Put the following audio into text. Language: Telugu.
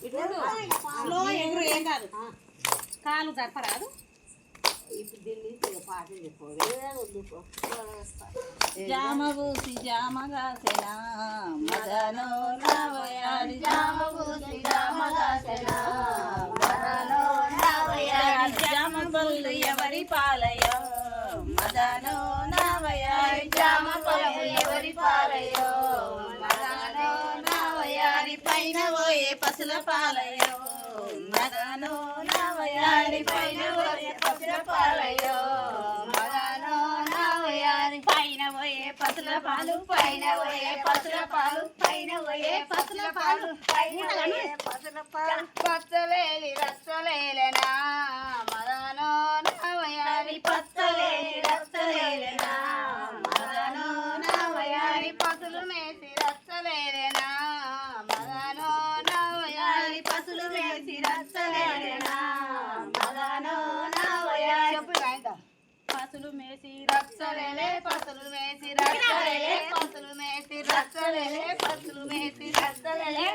స్లో ఎగురు ఏం కాదు కాలు జరపరాదు జామబూసి జామగాసెనా మదనో నవయారి జామబూసి జామగాసెనా మదనో నవయారి జామపల్లు ఎవరి పాలయో మదనో నవయారి జామపల్లు ఎవరి పాలయో మదనో నవయారి పైన పోయే పసుల పాలయో మదనో నవయారి పైన పోయే పసుల పాలయో మదనో నవయారి పైన పోయే పసుల పాలు పైన పోయే పసుల పాలు పైన పోయే పసుల పాలు పైన పోయే పసుల పాలు పచ్చలేలి రచ్చలేలనా మదనో నవయారి పచ్చలేలి రచ్చలేలనా మదనో నవయారి పసులు మేసి రచ్చలేలనా మదనో నవయారి పసులు మేసి రచ్చలేలనా మదనో నవయారి పసులు మేసి రచ్చలేలే పసులు మేసి రచ్చలేలే పసులు మేసి రచ్చలేలే పసులు మేసి రచ్చలేలే